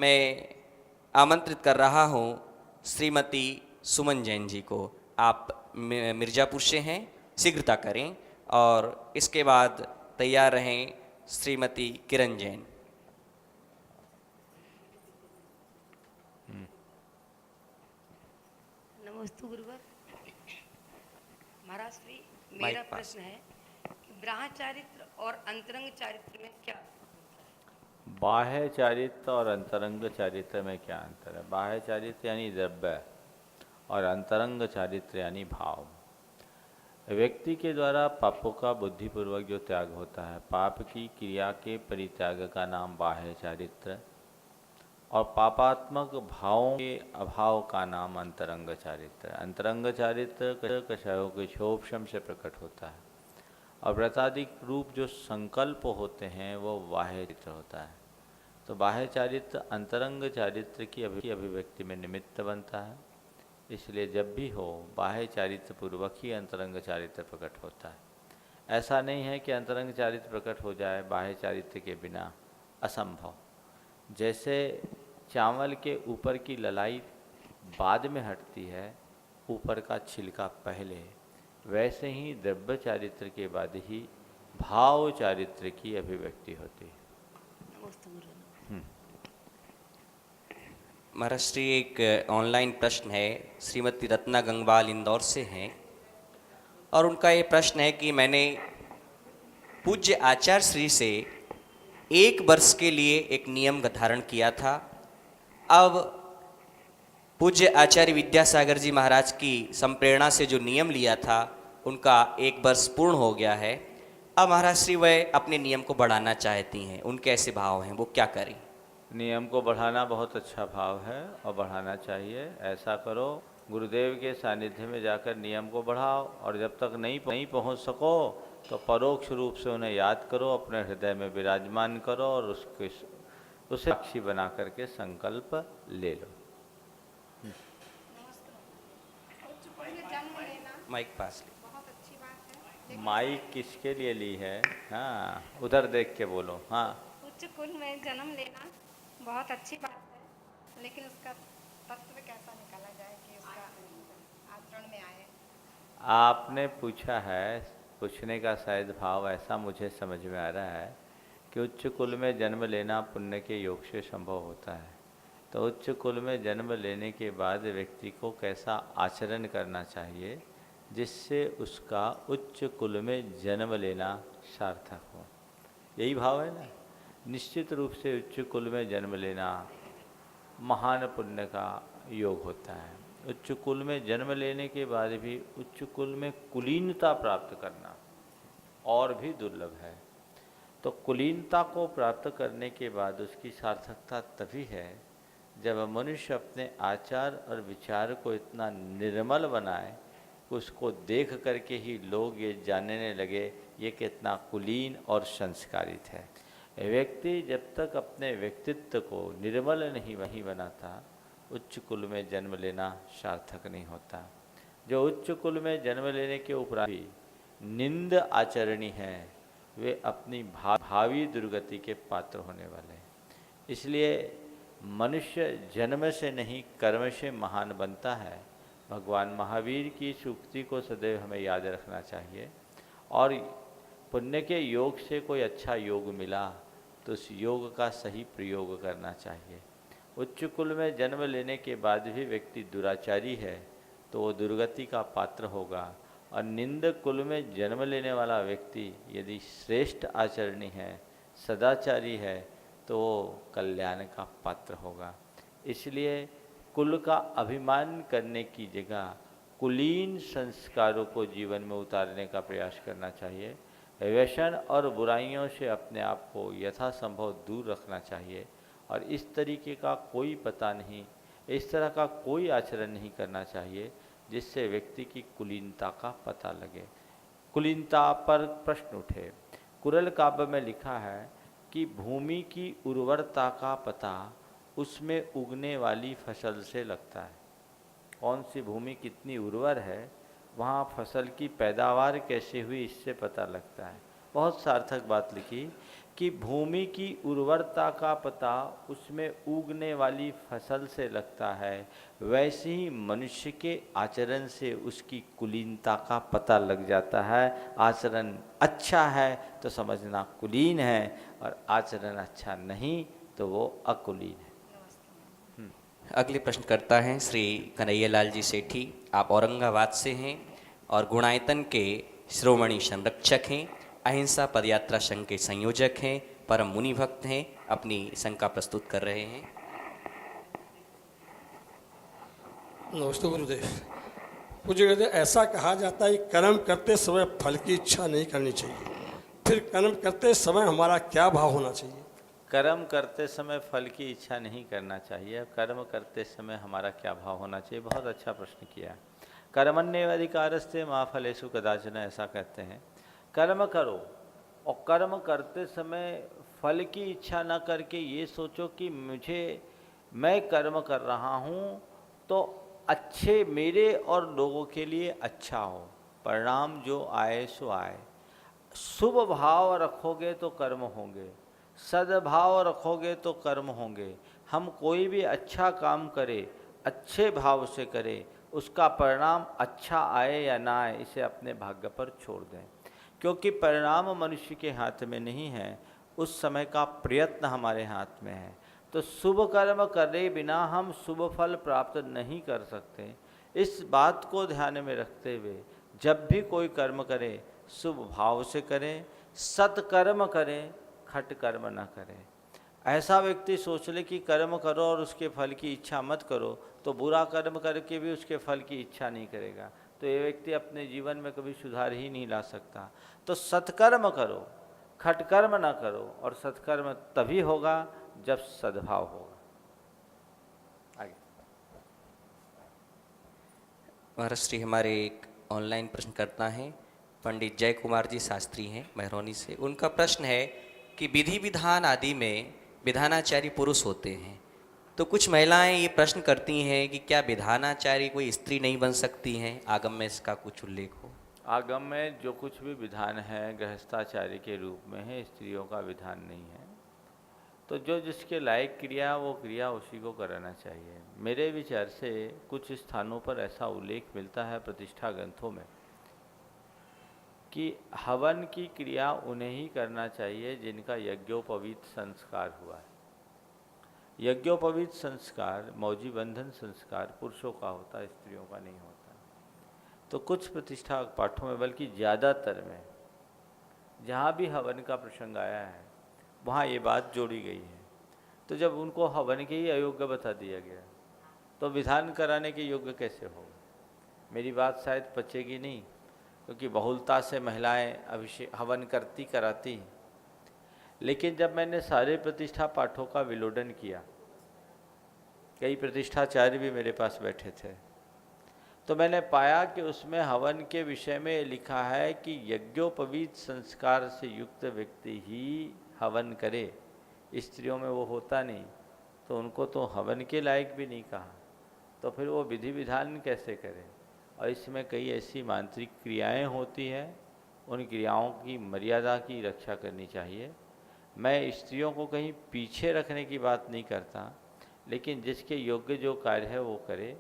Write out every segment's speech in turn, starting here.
मैं आमंत्रित कर रहा हूँ श्रीमती सुमन जैन जी को। आप मिर्ज़ापुर से हैं, शीघ्रता करें। और इसके बाद तैयार रहें श्रीमती किरण जैन। नमस्ते गुरुवर। महाराज श्री, माइक मेरा पास। प्रश्न है कि ब्राह्म चारित्र और अंतरंग चारित्र में क्या? बाह्य चारित्र और अंतरंग चारित्र में क्या अंतर है? बाह्य चारित्र यानी द्रव्य और अंतरंग चारित्र यानी भाव। व्यक्ति के द्वारा पापों का बुद्धिपूर्वक जो त्याग होता है, पाप की क्रिया के परित्याग का नाम बाह्य चारित्र, और पापात्मक भावों के अभाव का नाम अंतरंग चारित्र। अंतरंग चारित्र कषायों के क्षोभशम से प्रकट होता है, और व्रताधिक रूप जो संकल्प होते हैं वो बाह्य चारित्र होता है। तो बाह्य चारित्र अंतरंग चारित्र की अभिव्यक्ति में निमित्त बनता है, इसलिए जब भी हो बाह्य चारित्र पूर्वक ही अंतरंग चारित्र प्रकट होता है। ऐसा नहीं है कि अंतरंग चारित्र प्रकट हो जाए बाह्य चारित्र के बिना, असंभव। जैसे चावल के ऊपर की ललाई बाद में हटती है, ऊपर का छिलका पहले, वैसे ही द्रव्य चारित्र के बाद ही भाव चारित्र की अभिव्यक्ति होती है। नमस्ते गुरुवर। महाराज श्री, एक ऑनलाइन प्रश्न है। श्रीमती रत्ना गंगवाल इंदौर से हैं, और उनका ये प्रश्न है कि मैंने पूज्य आचार्य श्री से 1 वर्ष के लिए एक नियम धारण किया था। अब पूज्य आचार्य विद्यासागर जी महाराज की संप्रेरणा से जो नियम लिया था उनका 1 वर्ष पूर्ण हो गया है। अब महाराज श्री वह अपने नियम को बढ़ाना चाहती हैं, उनके ऐसे भाव हैं, वो क्या करें? नियम को बढ़ाना बहुत अच्छा भाव है और बढ़ाना चाहिए। ऐसा करो, गुरुदेव के सानिध्य में जाकर नियम को बढ़ाओ, और जब तक नहीं पहुंच सको तो परोक्ष रूप से उन्हें याद करो, अपने हृदय में विराजमान करो, और उसे साक्षी बना करके संकल्प ले लो। माइक पास ले। बहुत अच्छी बात है। माइक किसके लिए ली है? हाँ, उधर देख के बोलो। हाँ, उच्च कुल में जन्म लेना बहुत अच्छी बात है, लेकिन उसका तत्व कैसा निकाला जाए कि उसका आचरण में आए? आपने पूछा है, पूछने का शायद भाव ऐसा मुझे समझ में आ रहा है कि उच्च कुल में जन्म लेना पुण्य के योग से संभव होता है। तो उच्च कुल में जन्म लेने के बाद व्यक्ति को कैसा आचरण करना चाहिए जिससे उसका उच्च कुल में जन्म लेना सार्थक हो, यही भाव है ना। निश्चित रूप से उच्च कुल में जन्म लेना महान पुण्य का योग होता है। उच्च कुल में जन्म लेने के बाद भी उच्च कुल में कुलीनता प्राप्त करना और भी दुर्लभ है। तो कुलीनता को प्राप्त करने के बाद उसकी सार्थकता तभी है जब मनुष्य अपने आचार और विचार को इतना निर्मल बनाए कि उसको देख करके ही लोग ये जानने लगे ये कितना कुलीन और संस्कारित है। व्यक्ति जब तक अपने व्यक्तित्व को निर्मल नहीं बनाता, उच्च कुल में जन्म लेना सार्थक नहीं होता। जो उच्च कुल में जन्म लेने के उपरांत भी निंद आचरणी हैं, वे अपनी भावी दुर्गति के पात्र होने वाले हैं। इसलिए मनुष्य जन्म से नहीं कर्म से महान बनता है। भगवान महावीर की सूक्ति को सदैव हमें याद रखना चाहिए, और पुण्य के योग से कोई अच्छा योग मिला तो उस योग का सही प्रयोग करना चाहिए। उच्च कुल में जन्म लेने के बाद भी व्यक्ति दुराचारी है तो वो दुर्गति का पात्र होगा, और निंद कुल में जन्म लेने वाला व्यक्ति यदि श्रेष्ठ आचरणी है, सदाचारी है, तो वो कल्याण का पात्र होगा। इसलिए कुल का अभिमान करने की जगह कुलीन संस्कारों को जीवन में उतारने का प्रयास करना चाहिए। व्यसन और बुराइयों से अपने आप को यथासंभव दूर रखना चाहिए, और इस तरीके का कोई पता नहीं, इस तरह का कोई आचरण नहीं करना चाहिए जिससे व्यक्ति की कुलीनता का पता लगे। कुलीनता पर प्रश्न उठे। कुरल काव्य में लिखा है कि भूमि की उर्वरता का पता उसमें उगने वाली फसल से लगता है। कौन सी भूमि कितनी उर्वर है, वहाँ फसल की पैदावार कैसे हुई, इससे पता लगता है। बहुत सार्थक बात लिखी कि भूमि की उर्वरता का पता उसमें उगने वाली फसल से लगता है, वैसे ही मनुष्य के आचरण से उसकी कुलीनता का पता लग जाता है। आचरण अच्छा है तो समझना कुलीन है, और आचरण अच्छा नहीं तो वो अकुलीन है। अगले प्रश्न करता है श्री कन्हैयालाल जी सेठी। आप औरंगाबाद से हैं और गुणायतन के श्रोमणी संरक्षक हैं, अहिंसा पदयात्रा संघ के संयोजक हैं, परम मुनि भक्त हैं। अपनी शंका प्रस्तुत कर रहे हैं। नमस्ते गुरुदेव। मुझे कहते ऐसा कहा जाता है कि कर्म करते समय फल की इच्छा नहीं करनी चाहिए, फिर कर्म करते समय हमारा क्या भाव होना चाहिए? कर्म करते समय फल की इच्छा नहीं करना चाहिए, कर्म करते समय हमारा क्या भाव होना चाहिए? बहुत अच्छा प्रश्न किया। कर्मण्येवाधिकारस्ते मा फलेषु कदाचन, ऐसा कहते हैं। कर्म करो, और कर्म करते समय फल की इच्छा न करके ये सोचो कि मैं कर्म कर रहा हूँ तो अच्छे मेरे और लोगों के लिए अच्छा हो, परिणाम जो आए सो आए। शुभ भाव रखोगे तो कर्म होंगे, सद्भाव रखोगे तो कर्म होंगे। हम कोई भी अच्छा काम करें, अच्छे भाव से करें, उसका परिणाम अच्छा आए या ना आए, इसे अपने भाग्य पर छोड़ दें, क्योंकि परिणाम मनुष्य के हाथ में नहीं है, उस समय का प्रयत्न हमारे हाथ में है। तो शुभ कर्म करे बिना हम शुभ फल प्राप्त नहीं कर सकते। इस बात को ध्यान में रखते हुए जब भी कोई कर्म करे, शुभ भाव से करें, सत्कर्म करें, खट कर्म न करें। ऐसा व्यक्ति सोच ले कि कर्म करो और उसके फल की इच्छा मत करो, तो बुरा कर्म करके भी उसके फल की इच्छा नहीं करेगा, तो ये व्यक्ति अपने जीवन में कभी सुधार ही नहीं ला सकता। तो सत्कर्म करो, खटकर्म न करो, और सत्कर्म तभी होगा जब सद्भाव होगा। आगे महाराज श्री हमारे एक ऑनलाइन प्रश्न करता है पंडित जय कुमार जी शास्त्री हैं महरौनी से। उनका प्रश्न है कि विधि विधान आदि में विधानाचार्य पुरुष होते हैं, तो कुछ महिलाएं ये प्रश्न करती हैं कि क्या विधानाचार्य कोई स्त्री नहीं बन सकती हैं? आगम में इसका कुछ उल्लेख हो? आगम में जो कुछ भी विधान है गृहस्थाचार्य के रूप में है, स्त्रियों का विधान नहीं है। तो जो जिसके लायक क्रिया वो क्रिया उसी को कराना चाहिए। मेरे विचार से कुछ स्थानों पर ऐसा उल्लेख मिलता है प्रतिष्ठा ग्रंथों में कि हवन की क्रिया उन्हें ही करना चाहिए जिनका यज्ञोपवीत संस्कार हुआ है। यज्ञोपवीत संस्कार, मौजी बंधन संस्कार पुरुषों का होता है, स्त्रियों का नहीं होता। तो कुछ प्रतिष्ठा पाठों में, बल्कि ज़्यादातर में जहाँ भी हवन का प्रसंग आया है वहाँ ये बात जोड़ी गई है। तो जब उनको हवन के ही अयोग्य बता दिया गया तो विधान कराने के योग्य कैसे होगा? मेरी बात शायद पचेगी नहीं, क्योंकि बहुलता से महिलाएं अभिषेक हवन करती कराती। लेकिन जब मैंने सारे प्रतिष्ठा पाठों का विलोडन किया, कई प्रतिष्ठाचार्य भी मेरे पास बैठे थे, तो मैंने पाया कि उसमें हवन के विषय में लिखा है कि यज्ञोपवीत संस्कार से युक्त व्यक्ति ही हवन करे। स्त्रियों में वो होता नहीं, तो उनको तो हवन के लायक भी नहीं कहा, तो फिर वो विधि विधान कैसे करें? और इसमें कई ऐसी मांत्रिक क्रियाएं होती हैं, उन क्रियाओं की मर्यादा की रक्षा करनी चाहिए। मैं स्त्रियों को कहीं पीछे रखने की बात नहीं करता, लेकिन जिसके योग्य जो कार्य है वो करे।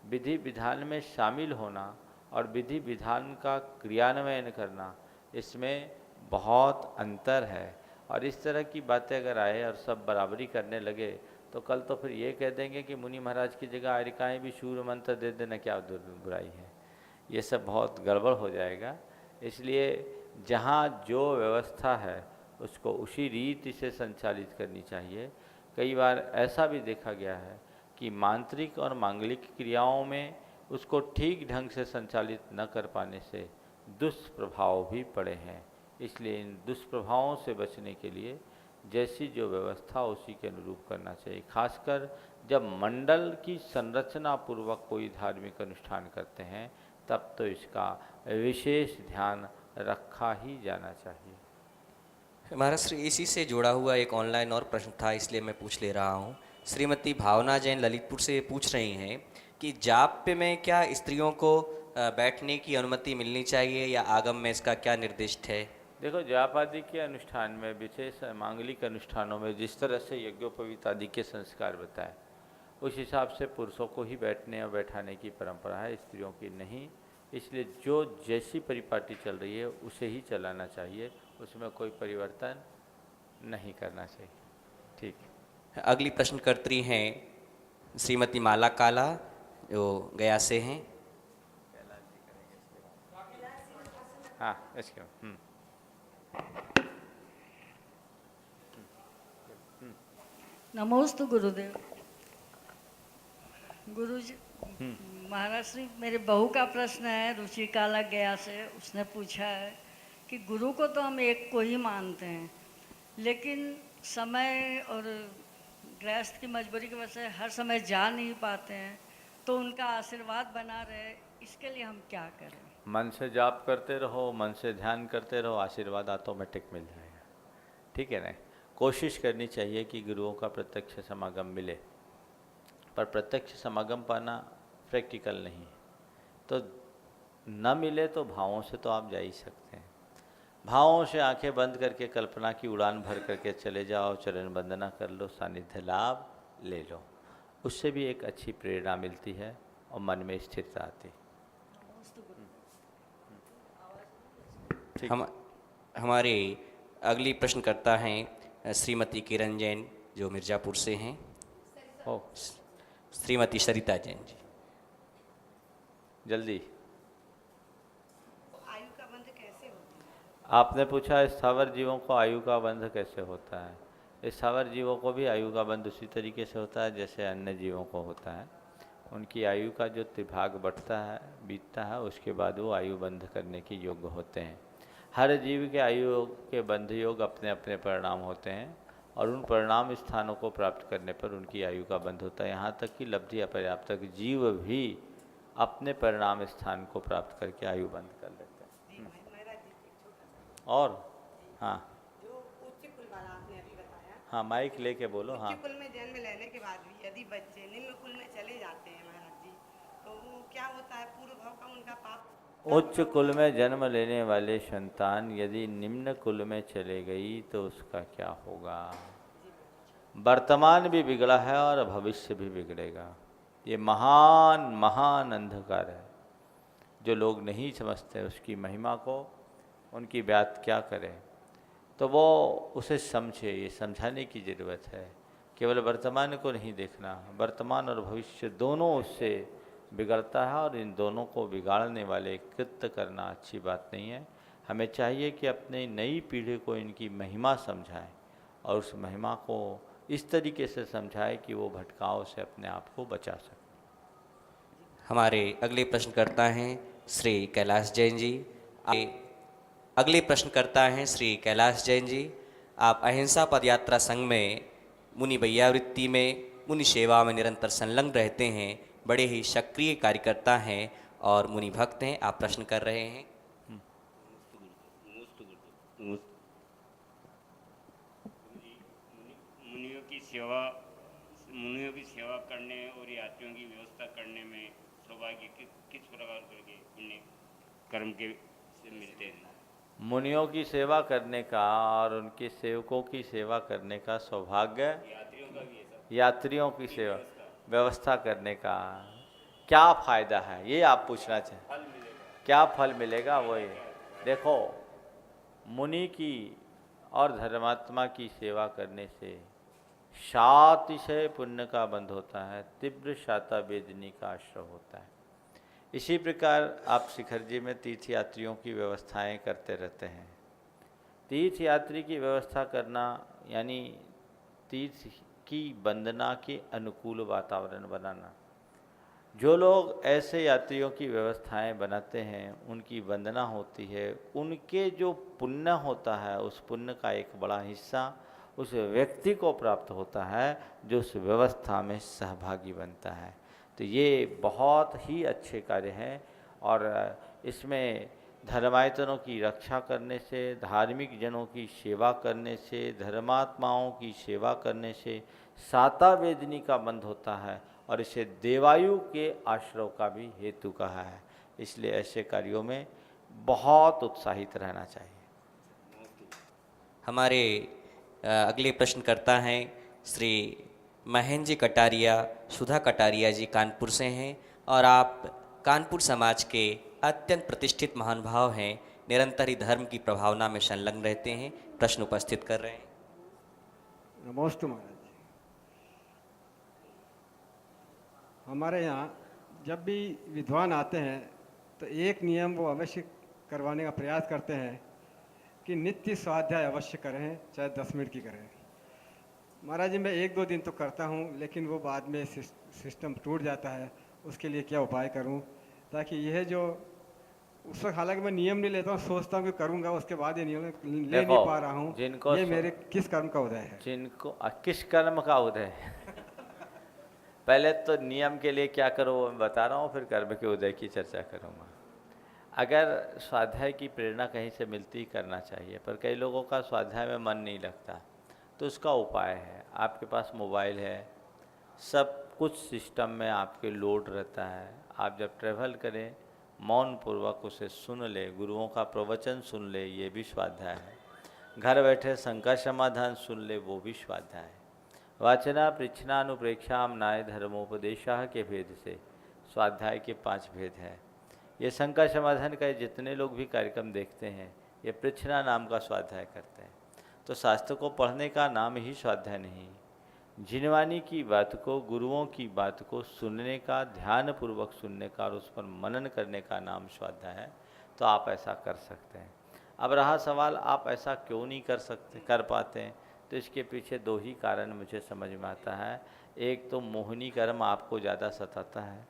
विधि विधान में शामिल होना और विधि विधान का क्रियान्वयन करना, इसमें बहुत अंतर है। और इस तरह की बातें अगर आए और सब बराबरी करने लगे तो कल तो फिर ये कह देंगे कि मुनि महाराज की जगह आरिकाएँ भी शूर मंत्र दे देना क्या बुराई है। ये सब बहुत गड़बड़ हो जाएगा। इसलिए जहाँ जो व्यवस्था है उसको उसी रीति से संचालित करनी चाहिए। कई बार ऐसा भी देखा गया है कि मांत्रिक और मांगलिक क्रियाओं में उसको ठीक ढंग से संचालित न कर पाने से दुष्प्रभाव भी पड़े हैं। इसलिए इन दुष्प्रभावों से बचने के लिए जैसी जो व्यवस्था उसी के अनुरूप करना चाहिए। खासकर जब मंडल की संरचना पूर्वक कोई धार्मिक अनुष्ठान करते हैं तब तो इसका विशेष ध्यान रखा ही जाना चाहिए। महाराज श्री इसी से जुड़ा हुआ एक ऑनलाइन और प्रश्न था, इसलिए मैं पूछ ले रहा हूँ। श्रीमती भावना जैन ललितपुर से पूछ रही हैं कि जाप्य में क्या स्त्रियों को बैठने की अनुमति मिलनी चाहिए या आगम में इसका क्या निर्दिष्ट है? देखो, जाप आदि के अनुष्ठान में, विशेष मांगलिक अनुष्ठानों में जिस तरह से यज्ञोपवीत आदि के संस्कार बताए, उस हिसाब से पुरुषों को ही बैठने और बैठाने की परंपरा है, स्त्रियों की नहीं। इसलिए जो जैसी परिपाटी चल रही है उसे ही चलाना चाहिए, उसमें कोई परिवर्तन नहीं करना चाहिए। ठीक है। अगली प्रश्नकर्त्री हैं श्रीमती माला काला, जो गया से हैं। हाँ, इसके नमोस्तु गुरुदेव। गुरुजी महाराज श्री, मेरे बहू का प्रश्न है, रुचि काला गया से। उसने पूछा है कि गुरु को तो हम एक को ही मानते हैं, लेकिन समय और गृहस्थ की मजबूरी की वजह से हर समय जा नहीं पाते हैं, तो उनका आशीर्वाद बना रहे, इसके लिए हम क्या करें? मन से जाप करते रहो, मन से ध्यान करते रहो, आशीर्वाद ऑटोमेटिक मिल जाएगा। ठीक है ना। कोशिश करनी चाहिए कि गुरुओं का प्रत्यक्ष समागम मिले, पर प्रत्यक्ष समागम पाना प्रैक्टिकल नहीं है। तो न मिले तो भावों से तो आप जा ही सकते हैं। भावों से आंखें बंद करके कल्पना की उड़ान भर करके चले जाओ, चरण वंदना कर लो, सानिध्य लाभ ले लो, उससे भी एक अच्छी प्रेरणा मिलती है और मन में स्थिरता आती है। हमारे अगली प्रश्नकर्ता हैं श्रीमती किरण जैन, जो मिर्ज़ापुर से हैं। हो श्रीमती सरिता जैन जी, जल्दी। आयु का बंध कैसे होता है? आपने पूछा स्थावर जीवों को आयु का बंध कैसे होता है। स्थावर जीवों को भी आयु का बंध उसी तरीके से होता है जैसे अन्य जीवों को होता है। उनकी आयु का जो त्रिभाग बढ़ता है, बीतता है, उसके बाद वो आयु बंध करने के योग्य होते हैं। हर जीव के आयु के बंध योग अपने अपने परिणाम होते हैं और उन परिणाम स्थानों को प्राप्त करने पर उनकी आयु का बंध होता है। यहाँ तक कि लब्धि अपर्याप्त तक जीव भी अपने परिणाम स्थान को प्राप्त करके आयु बंद कर लेते हैं। और हाँ, जो उच्च कुल वाला आपने अभी बताया, हाँ माइक लेके बोलो। हाँ, उच्च कुल में जन्म लेने के बाद भी यदि बच्चे निम्न कुल में चले जाते हैं महाराज जी, तो वो क्या होता है? पूर्व भाव का उनका पाप। उच्च कुल में जन्म लेने वाले संतान यदि निम्न कुल में चले गई तो उसका क्या होगा? वर्तमान भी बिगड़ा है और भविष्य भी बिगड़ेगा। ये महान महान अंधकार है जो लोग नहीं समझते उसकी महिमा को, उनकी व्याख्या करें तो वो उसे समझे। ये समझाने की ज़रूरत है। केवल वर्तमान को नहीं देखना, वर्तमान और भविष्य दोनों उससे बिगड़ता है और इन दोनों को बिगाड़ने वाले कृत्य करना अच्छी बात नहीं है। हमें चाहिए कि अपनी नई पीढ़ी को इनकी महिमा समझाएं और उस महिमा को इस तरीके से समझाएं कि वो भटकाव से अपने आप को बचा सके। हमारे अगले प्रश्नकर्ता हैं श्री कैलाश जैन जी। अगले प्रश्नकर्ता हैं श्री कैलाश जैन जी। आप अहिंसा पदयात्रा संघ में मुनि भैयावृत्ति में, मुनि सेवा में निरंतर संलग्न रहते हैं, बड़े ही सक्रिय कार्यकर्ता हैं और मुनि भक्त हैं। आप प्रश्न कर रहे हैं। मुनियों की सेवा करने और यात्रियों की व्यवस्था करने में सौभाग्य किस प्रकार करके पुण्य कर्म के से मिलते हैं? मुनियों की सेवा करने का और उनके सेवकों की सेवा करने का सौभाग्य, यात्रियों की सेवा व्यवस्था करने का क्या फायदा है, ये आप पूछना चाहें। क्या फल मिलेगा वही देखो। मुनि की और धर्मात्मा की सेवा करने से शातिशय पुण्य का बंध होता है, तीव्र शाता वेदनी का आश्रय होता है। इसी प्रकार आप शिखर जी में तीर्थ यात्रियों की व्यवस्थाएं करते रहते हैं। तीर्थ यात्री की व्यवस्था करना यानी तीर्थ की वंदना के अनुकूल वातावरण बनाना। जो लोग ऐसे यात्रियों की व्यवस्थाएं बनाते हैं, उनकी वंदना होती है, उनके जो पुण्य होता है उस पुण्य का एक बड़ा हिस्सा उस व्यक्ति को प्राप्त होता है जो उस व्यवस्था में सहभागी बनता है। तो ये बहुत ही अच्छे कार्य हैं और इसमें धर्मायतनों की रक्षा करने से, धार्मिक जनों की सेवा करने से, धर्मात्माओं की सेवा करने से साता वेदनी का बंध होता है और इसे देवायु के आश्रय का भी हेतु कहा है। इसलिए ऐसे कार्यों में बहुत उत्साहित रहना चाहिए। हमारे अगले प्रश्नकर्ता हैं श्री महेंद्र जी कटारिया, सुधा कटारिया जी कानपुर से हैं और आप कानपुर समाज के अत्यंत प्रतिष्ठित महानुभाव हैं, निरंतर ही धर्म की प्रभावना में संलग्न रहते हैं। प्रश्न उपस्थित कर रहे हैं। नमस्ते महाराज जी। हमारे यहाँ जब भी विद्वान आते हैं तो एक नियम वो अवश्य करवाने का प्रयास करते हैं कि नित्य स्वाध्याय अवश्य करें, चाहे 10 मिनट की करें। महाराज जी, मैं 1-2 दिन तो करता हूँ, लेकिन वो बाद में सिस्टम टूट जाता है। उसके लिए क्या उपाय करूँ ताकि यह जो उस वक्त, हालांकि मैं नियम नहीं लेता हूँ, सोचता हूँ कि करूँगा, उसके बाद ये नियम ले नहीं पा रहा हूँ। ये मेरे किस कर्म का उदय है? किस कर्म का उदय है? पहले तो नियम के लिए क्या करो वो मैं बता रहा हूँ, फिर कर्म के उदय की चर्चा करूँगा। अगर स्वाध्याय की प्रेरणा कहीं से मिलती करना चाहिए, पर कई लोगों का स्वाध्याय में मन नहीं लगता, तो उसका उपाय है, आपके पास मोबाइल है, सब कुछ सिस्टम में आपके लोड रहता है। आप जब ट्रैवल करें मौन पूर्वक उसे सुन ले, गुरुओं का प्रवचन सुन ले, ये भी स्वाध्याय है। घर बैठे शंका समाधान सुन ले, वो भी स्वाध्याय है। वाचना पृच्छना अनुप्रेक्षा नाय धर्मोपदेशा के भेद से स्वाध्याय के 5 भेद हैं। ये शंका समाधान का जितने लोग भी कार्यक्रम देखते हैं, ये पृच्छना नाम का स्वाध्याय करते हैं। तो शास्त्र को पढ़ने का नाम ही स्वाध्याय नहीं, जिनवानी की बात को, गुरुओं की बात को सुनने का, ध्यान पूर्वक सुनने का और उस पर मनन करने का नाम स्वाध्याय है। तो आप ऐसा कर सकते हैं। अब रहा सवाल, आप ऐसा क्यों नहीं कर पाते हैं? तो इसके पीछे 2 ही कारण मुझे समझ में आता है। एक तो मोहिनी कर्म आपको ज़्यादा सताता है,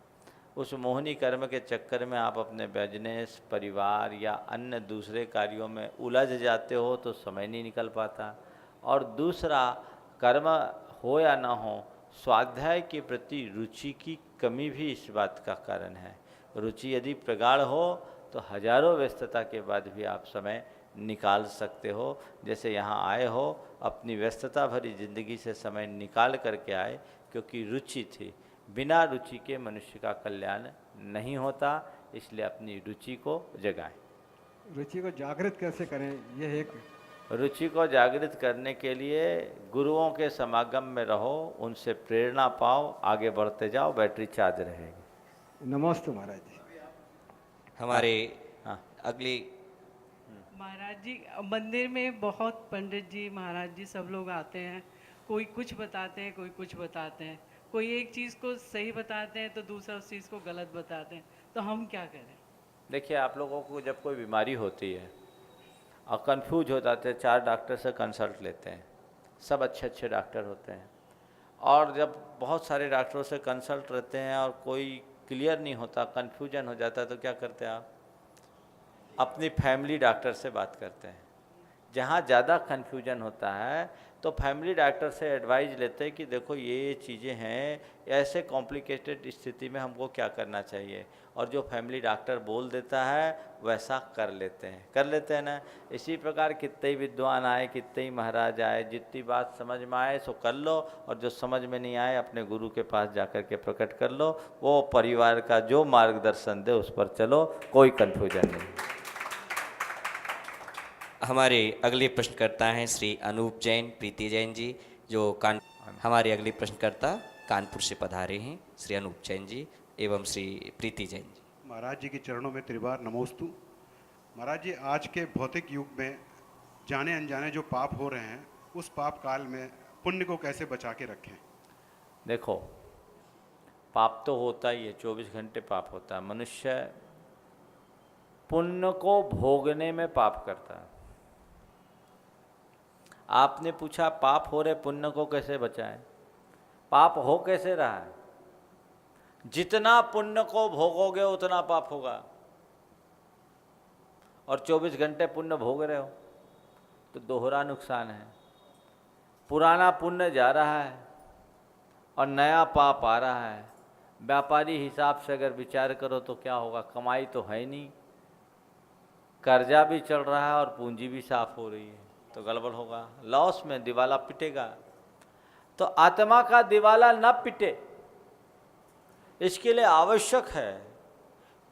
उस मोहिनी कर्म के चक्कर में आप अपने बिजनेस, परिवार या अन्य दूसरे कार्यों में उलझ जाते हो, तो समय नहीं निकल पाता। और दूसरा, कर्म हो या ना हो, स्वाध्याय के प्रति रुचि की कमी भी इस बात का कारण है। रुचि यदि प्रगाढ़ हो तो हजारों व्यस्तता के बाद भी आप समय निकाल सकते हो। जैसे यहाँ आए हो, अपनी व्यस्तता भरी जिंदगी से समय निकाल करके आए, क्योंकि रुचि थी। बिना रुचि के मनुष्य का कल्याण नहीं होता, इसलिए अपनी रुचि को जगाएं। रुचि को जागृत कैसे करें, यह एक रुचि को जागृत करने के लिए गुरुओं के समागम में रहो, उनसे प्रेरणा पाओ, आगे बढ़ते जाओ, बैटरी चार्ज रहेगी। नमस्ते महाराज जी। हमारे हाँ। अगली महाराज जी, मंदिर में बहुत पंडित जी, महाराज जी सब लोग आते हैं, कोई कुछ बताते हैं, कोई कुछ बताते हैं, कोई एक चीज़ को सही बताते हैं तो दूसरा उस चीज़ को गलत बताते हैं, तो हम क्या करें? देखिए, आप लोगों को जब कोई बीमारी होती है और कंफ्यूज हो जाते हैं, 4 डॉक्टर से कंसल्ट लेते हैं, सब अच्छे अच्छे डॉक्टर होते हैं, और जब बहुत सारे डॉक्टरों से कंसल्ट रहते हैं और कोई क्लियर नहीं होता, कन्फ्यूजन हो जाता है, तो क्या करते हैं आप? अपनी फैमिली डॉक्टर से बात करते हैं। जहाँ ज़्यादा कन्फ्यूजन होता है तो फैमिली डॉक्टर से एडवाइस लेते हैं कि देखो ये चीज़ें हैं, ऐसे कॉम्प्लिकेटेड स्थिति में हमको क्या करना चाहिए, और जो फैमिली डॉक्टर बोल देता है वैसा कर लेते हैं ना। इसी प्रकार कितने ही विद्वान आए, कितने ही महाराज आए, जितनी बात समझ में आए सो कर लो, और जो समझ में नहीं आए अपने गुरु के पास जाकर के प्रकट कर लो। वो परिवार का जो मार्गदर्शन दे उस पर चलो, कोई कन्फ्यूजन नहीं। हमारे अगले प्रश्नकर्ता हैं श्री अनूप जैन, प्रीति जैन जी, जो हमारे अगले प्रश्नकर्ता कानपुर से पधारे हैं, श्री अनूप जैन जी एवं श्री प्रीति जैन जी। महाराज जी के चरणों में त्रिबार नमोस्तु। महाराज जी, आज के भौतिक युग में जाने अनजाने जो पाप हो रहे हैं, उस पाप काल में पुण्य को कैसे बचा के रखें? देखो, पाप तो होता ही है, 24 घंटे पाप होता है। मनुष्य पुण्य को भोगने में पाप करता है। आपने पूछा पाप हो रहे, पुण्य को कैसे बचाएं? पाप हो कैसे रहा है? जितना पुण्य को भोगोगे उतना पाप होगा, और 24 घंटे पुण्य भोग रहे हो तो दोहरा नुकसान है। पुराना पुण्य जा रहा है और नया पाप आ रहा है। व्यापारी हिसाब से अगर विचार करो तो क्या होगा? कमाई तो है नहीं, कर्जा भी चल रहा है और पूंजी भी साफ हो रही है, तो गड़बड़ होगा, लॉस में दिवाला पिटेगा। तो आत्मा का दिवाला न पिटे, इसके लिए आवश्यक है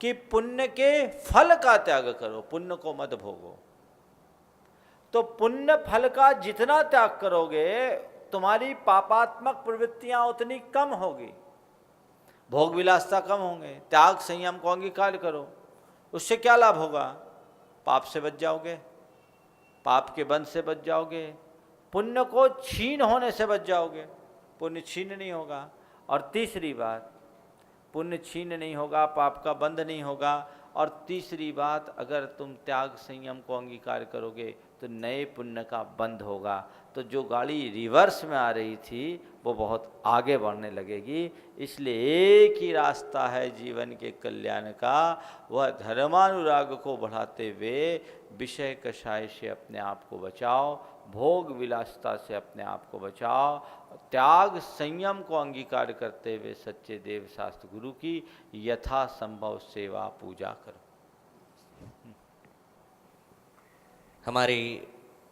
कि पुण्य के फल का त्याग करो, पुण्य को मत भोगो। तो पुण्य फल का जितना त्याग करोगे तुम्हारी पापात्मक प्रवृत्तियां उतनी कम होगी, भोग विलासता कम होंगे। त्याग संयम को अंगीकार करो, उससे क्या लाभ होगा? पाप से बच जाओगे, पाप के बंध से बच जाओगे, पुण्य को छीन होने से बच जाओगे, पुण्य छीन नहीं होगा। और तीसरी बात, पुण्य छीन नहीं होगा, पाप का बंध नहीं होगा। और तीसरी बात, अगर तुम त्याग संयम को अंगीकार करोगे तो नए पुण्य का बंध होगा। तो जो गाड़ी रिवर्स में आ रही थी वो बहुत आगे बढ़ने लगेगी। इसलिए एक ही रास्ता है जीवन के कल्याण का, वह धर्मानुराग को बढ़ाते हुए विषय कषाय से अपने आप को बचाओ, भोग विलासता से अपने आप को बचाओ, त्याग संयम को अंगीकार करते हुए सच्चे देव शास्त्र गुरु की यथासंभव सेवा पूजा करो। हमारे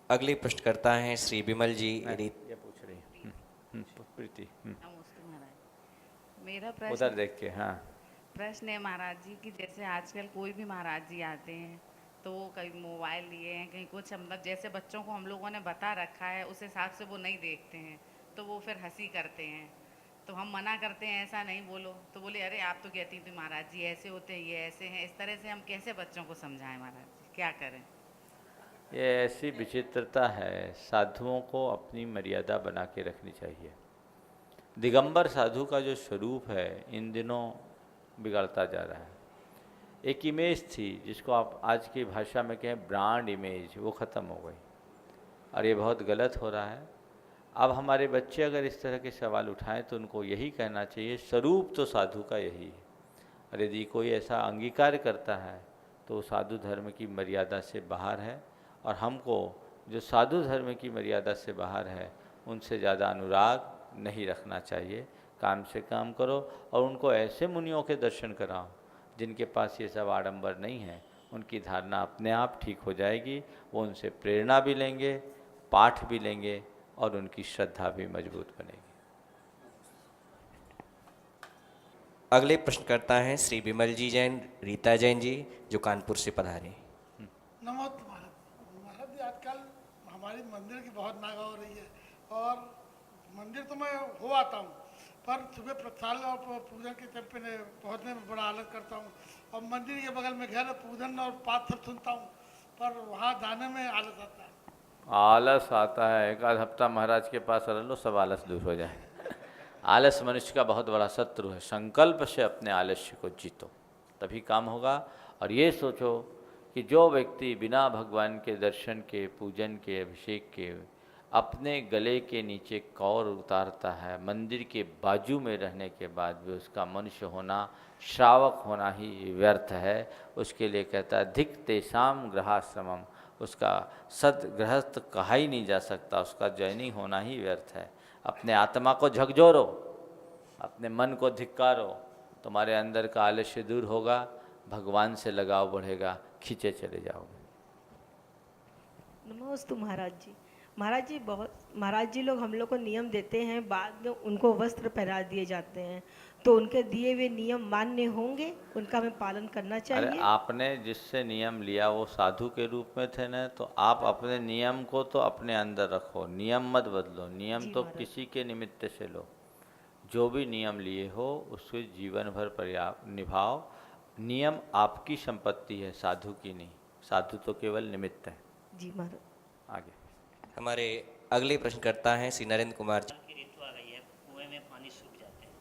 अगले प्रश्नकर्ता हैं श्री विमल जी। ये पूछ रही हैं प्रीति। नमस्ते महाराज, मेरा उधर प्रश्न देख के। हाँ, प्रश्न है महाराज जी कि जैसे आजकल कोई भी महाराज जी आते हैं तो वो कहीं मोबाइल लिए हैं, कहीं कुछ, मतलब जैसे बच्चों को हम लोगों ने बता रखा है उस हिसाब से वो नहीं देखते हैं, तो वो फिर हंसी करते हैं। तो हम मना करते हैं ऐसा नहीं बोलो, तो बोले अरे आप तो कहती थी महाराज जी ऐसे होते हैं, ये ऐसे हैं। इस तरह से हम कैसे बच्चों को समझाएं महाराज जी, क्या करें? ये ऐसी विचित्रता है, साधुओं को अपनी मर्यादा बना के रखनी चाहिए। दिगंबर साधु का जो स्वरूप है इन दिनों बिगड़ता जा रहा है। एक इमेज थी जिसको आप आज की भाषा में कहें ब्रांड इमेज, वो ख़त्म हो गई और ये बहुत गलत हो रहा है। अब हमारे बच्चे अगर इस तरह के सवाल उठाएं तो उनको यही कहना चाहिए, स्वरूप तो साधु का यही है, और यदि कोई ऐसा अंगीकार करता है तो साधु धर्म की मर्यादा से बाहर है। और हमको जो साधु धर्म की मर्यादा से बाहर है उनसे ज़्यादा अनुराग नहीं रखना चाहिए। काम से काम करो और उनको ऐसे मुनियों के दर्शन कराओ जिनके पास ये सब आडंबर नहीं है। उनकी धारणा अपने आप ठीक हो जाएगी, वो उनसे प्रेरणा भी लेंगे, पाठ भी लेंगे और उनकी श्रद्धा भी मजबूत बनेगी। अगले प्रश्नकर्ता हैं श्री विमल जी जैन, रीता जैन जी, जो कानपुर से पधारे। नमस्ते महाराज जी, आजकल हमारी मंदिर की बहुत महंगा हो रही है और मंदिर तो मैं हो आता हूँ, पर सुबह प्रक्षालन और पूजन के टाइम पे पहुँचने में बड़ा आलस करता हूँ। और मंदिर के बगल में घर, पूजन और पाठ सब सुनता हूँ, पर वहाँ जाने में आलस आता है। आलस आता है, एक आध हफ्ता महाराज के पास रह लो, सब आलस दूर हो जाए। आलस मनुष्य का बहुत बड़ा शत्रु है। संकल्प से अपने आलस्य को जीतो, तभी काम होगा। और ये सोचो कि जो व्यक्ति बिना भगवान के दर्शन के, पूजन के, अभिषेक के अपने गले के नीचे कौर उतारता है, मंदिर के बाजू में रहने के बाद भी उसका मनुष्य होना, श्रावक होना ही व्यर्थ है। उसके लिए कहता है धिक तेषाम गृहाश्रमम, उसका सदगृहस्थ कहा ही नहीं जा सकता, उसका जैनी होना ही व्यर्थ है। अपने आत्मा को झकझोरो, अपने मन को धिक्कारो, तुम्हारे अंदर का आलस्य दूर होगा, भगवान से लगाव बढ़ेगा, खींचे चले जाओगे। नमस्ते महाराज जी महाराज जी लोग हम लोग को नियम देते हैं, बाद में उनको वस्त्र पहना दिए जाते हैं, तो उनके दिए हुए नियम मान्य होंगे, उनका हमें पालन करना चाहिए? अरे आपने जिससे नियम लिया वो साधु के रूप में थे ना, तो आप अपने नियम को तो अपने अंदर रखो, नियम मत बदलो। नियम तो किसी के निमित्त से लो, जो भी नियम लिए हो उसको जीवन भर पर्याप्त निभाओ। नियम आपकी संपत्ति है, साधु की नहीं। साधु तो केवल निमित्त है। जी महाराज। आगे हमारे अगले प्रश्नकर्ता हैं श्री नरेंद्र कुमार जी। की ऋतु आ गई है, कुएं में पानी सूख जाते हैं,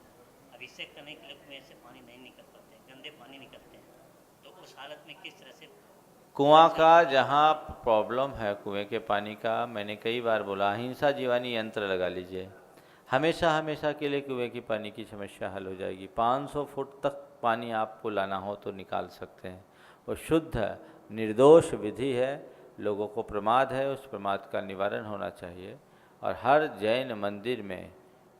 अभिषेक करने के लिए कुएं से पानी नहीं निकल पाते, गंदे पानी निकलते हैं, तो उस हालत में किस तरह से कुआं का जहाँ प्रॉब्लम है कुएं के पानी का, मैंने कई बार बोला, अहिंसा जीवानी यंत्र लगा लीजिए, हमेशा हमेशा के लिए कुएं की पानी की समस्या हल हो जाएगी। 500 फुट तक पानी आपको लाना हो तो निकाल सकते हैं। वो शुद्ध निर्दोष विधि है, लोगों को प्रमाद है, उस प्रमाद का निवारण होना चाहिए। और हर जैन मंदिर में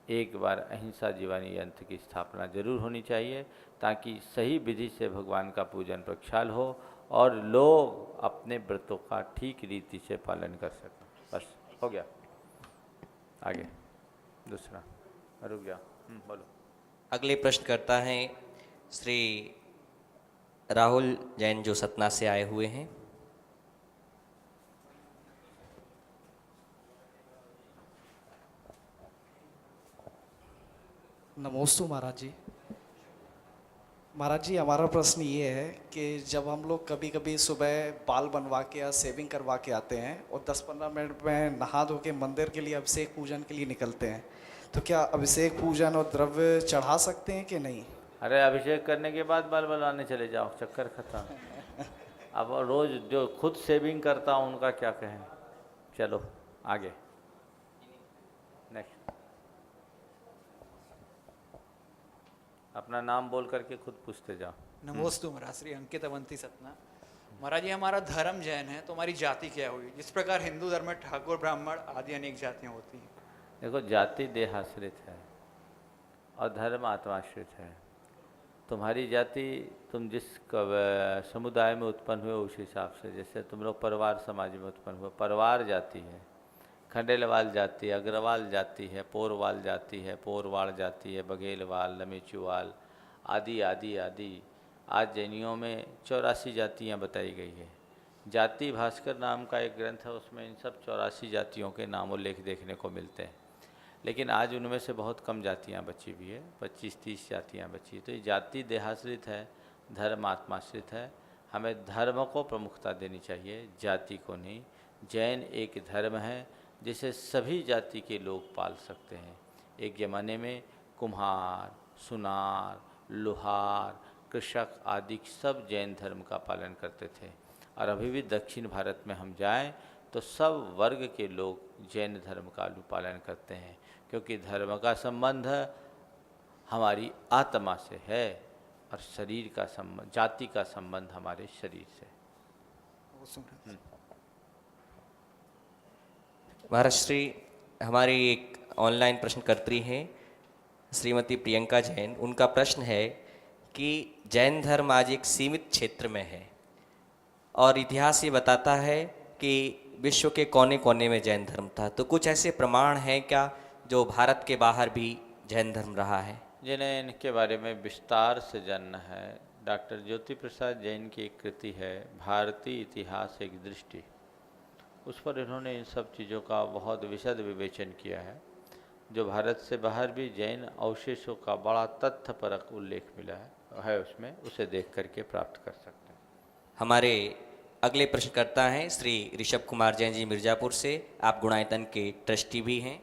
एक बार अहिंसा जीवानी यंत्र की स्थापना जरूर होनी चाहिए, ताकि सही विधि से भगवान का पूजन प्रक्षाल हो और लोग अपने व्रतों का ठीक रीति से पालन कर सकें। बस हो गया। आगे दूसरा रुक गया। बोलो। अगले प्रश्नकर्ता हैं श्री राहुल जैन, जो सतना से आए हुए हैं। नमोस्तु महाराज जी। महाराज जी, हमारा प्रश्न ये है कि जब हम लोग कभी कभी सुबह बाल बनवा के या सेविंग करवा के आते हैं और 10-15 मिनट में नहा धो के मंदिर के लिए अभिषेक पूजन के लिए निकलते हैं, तो क्या अभिषेक पूजन और द्रव्य चढ़ा सकते हैं कि नहीं? अरे अभिषेक करने के बाद बाल बनाने चले जाओ, चक्कर खत्म। अब रोज़ जो खुद सेविंग करता हूँ उनका क्या कहें। चलो आगे, नेक्स्ट। अपना नाम बोल करके खुद पूछते जाओ। नमोस्तु महाराज, श्री अंकित अवंती सतना। महाराज जी, हमारा धर्म जैन है, तो हमारी जाति क्या हुई? जिस प्रकार हिंदू धर्म में ठाकुर ब्राह्मण आदि अनेक जातियाँ होती हैं। देखो, जाति देहाश्रित है और धर्म आत्माश्रित है। तुम्हारी जाति तुम जिस समुदाय में उत्पन्न हुए उस हिसाब से, जैसे तुम लोग परिवार समाज में उत्पन्न हुए, परिवार जाति है, खंडेलवाल जाति है, अग्रवाल जाति है, पोरवाल जाति है, पोरवाड़ जाति है, बघेलवाल, लमेचुवाल आदि आदि आदि। आज जैनियों में 84 जातियाँ बताई गई है। जाति भास्कर नाम का एक ग्रंथ है, उसमें इन सब 84 जातियों के नाम और लेख देखने को मिलते हैं। लेकिन आज उनमें से बहुत कम जातियाँ बची हुई है, 25-30 जातियाँ बची है। तो ये जाति देहाश्रित है, धर्म आत्माश्रित है। हमें धर्म को प्रमुखता देनी चाहिए, जाति को नहीं। जैन एक धर्म है जिसे सभी जाति के लोग पाल सकते हैं। एक ज़माने में कुम्हार, सुनार, लोहार, कृषक आदि सब जैन धर्म का पालन करते थे। और अभी भी दक्षिण भारत में हम जाएं तो सब वर्ग के लोग जैन धर्म का पालन करते हैं, क्योंकि धर्म का संबंध हमारी आत्मा से है और शरीर का संबंध, जाति का संबंध हमारे शरीर से। महाराज श्री, हमारी एक ऑनलाइन प्रश्नकर्त्री हैं श्रीमती प्रियंका जैन। उनका प्रश्न है कि जैन धर्म आज एक सीमित क्षेत्र में है और इतिहास ये बताता है कि विश्व के कोने कोने में जैन धर्म था, तो कुछ ऐसे प्रमाण हैं क्या जो भारत के बाहर भी जैन धर्म रहा है? जिन्हें इनके बारे में विस्तार से जानना है, डॉक्टर ज्योति प्रसाद जैन की एक कृति है भारतीय इतिहास एक दृष्टि, उस पर इन्होंने इन सब चीज़ों का बहुत विशद विवेचन किया है। जो भारत से बाहर भी जैन अवशेषों का बड़ा तथ्यपरक उल्लेख मिला है उसमें, उसे देख करके प्राप्त कर सकते हैं। हमारे अगले प्रश्नकर्ता हैं श्री ऋषभ कुमार जैन जी मिर्ज़ापुर से। आप गुणायतन के ट्रस्टी भी हैं।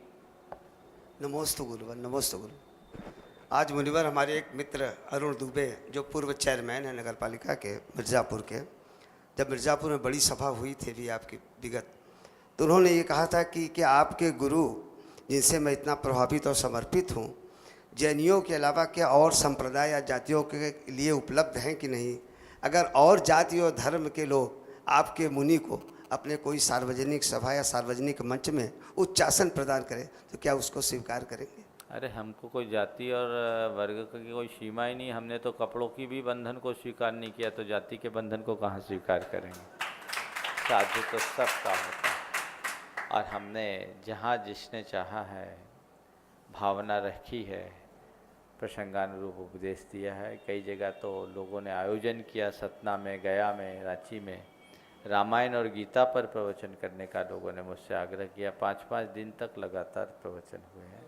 नमोस्तु गुरुवर, नमोस्तु गुरु। आज मुनिवर हमारे एक मित्र अरुण दुबे, जो पूर्व चेयरमैन है नगर पालिका के मिर्ज़ापुर के, जब मिर्ज़ापुर में बड़ी सभा हुई थी भी आपकी विगत, तो उन्होंने ये कहा था कि आपके गुरु जिनसे मैं इतना प्रभावित और समर्पित हूँ, जैनियों के अलावा क्या और संप्रदाय या जातियों के लिए उपलब्ध हैं कि नहीं? अगर और जाति और धर्म के लोग आपके मुनि को अपने कोई सार्वजनिक सभा या सार्वजनिक मंच में उच्चासन प्रदान करें तो क्या उसको स्वीकार करेंगे? अरे हमको कोई जाति और वर्ग की कोई सीमा ही नहीं। हमने तो कपड़ों की भी बंधन को स्वीकार नहीं किया, तो जाति के बंधन को कहाँ स्वीकार करेंगे? साधु तो सबका होता है। और हमने जहाँ जिसने चाहा है भावना रखी है, प्रसंगानुरूप उपदेश दिया है। कई जगह तो लोगों ने आयोजन किया, सतना में, गया में, रांची में, रामायण और गीता पर प्रवचन करने का लोगों ने मुझसे आग्रह किया। 5-5 दिन तक लगातार प्रवचन हुए हैं,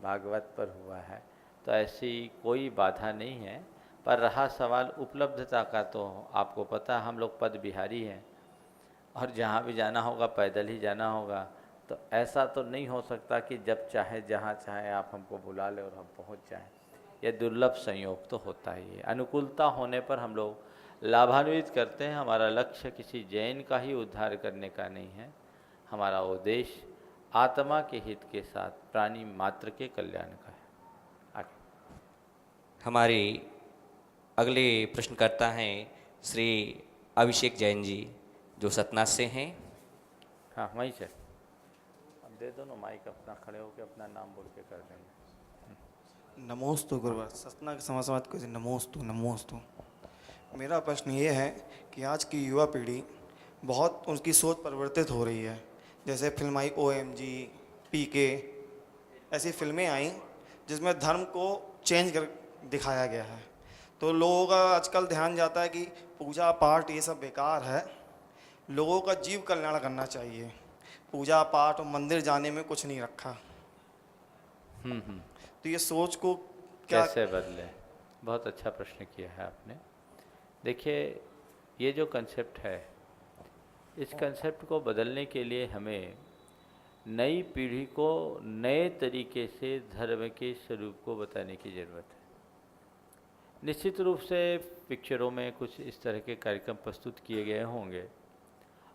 भागवत पर हुआ है। तो ऐसी कोई बाधा नहीं है। पर रहा सवाल उपलब्धता का, तो आपको पता हम लोग पद बिहारी हैं और जहाँ भी जाना होगा पैदल ही जाना होगा। तो ऐसा तो नहीं हो सकता कि जब चाहे जहाँ चाहे आप हमको बुला लें और हम पहुँच जाएं। यह दुर्लभ संयोग तो होता ही है। अनुकूलता होने पर हम लोग लाभान्वित करते हैं। हमारा लक्ष्य किसी जैन का ही उद्धार करने का नहीं है। हमारा उद्देश्य आत्मा के हित के साथ प्राणी मात्र के कल्याण का है। आगे हमारे अगले प्रश्नकर्ता हैं श्री अभिषेक जैन जी, जो सतना से हैं। हाँ, वहीं से अब दे दो ना माइक, अपना खड़े होकर अपना नाम बोल के कर देंगे। नमोस्तु गुरुवर, सतना के समाज को नमोस्तु नमोस्तु। मेरा प्रश्न ये है कि आज की युवा पीढ़ी बहुत उनकी सोच परिवर्तित हो रही है। जैसे फिल्म आई OMG, PK, ऐसी फिल्में आई जिसमें धर्म को चेंज कर दिखाया गया है। तो लोगों का आजकल ध्यान जाता है कि पूजा पाठ ये सब बेकार है, लोगों का जीव कल्याण करना चाहिए, पूजा पाठ और मंदिर जाने में कुछ नहीं रखा। तो ये सोच को क्या कैसे बदले? बहुत अच्छा प्रश्न किया है आपने। देखिए, ये जो कंसेप्ट है, इस कंसेप्ट को बदलने के लिए हमें नई पीढ़ी को नए तरीके से धर्म के स्वरूप को बताने की ज़रूरत है। निश्चित रूप से पिक्चरों में कुछ इस तरह के कार्यक्रम प्रस्तुत किए गए होंगे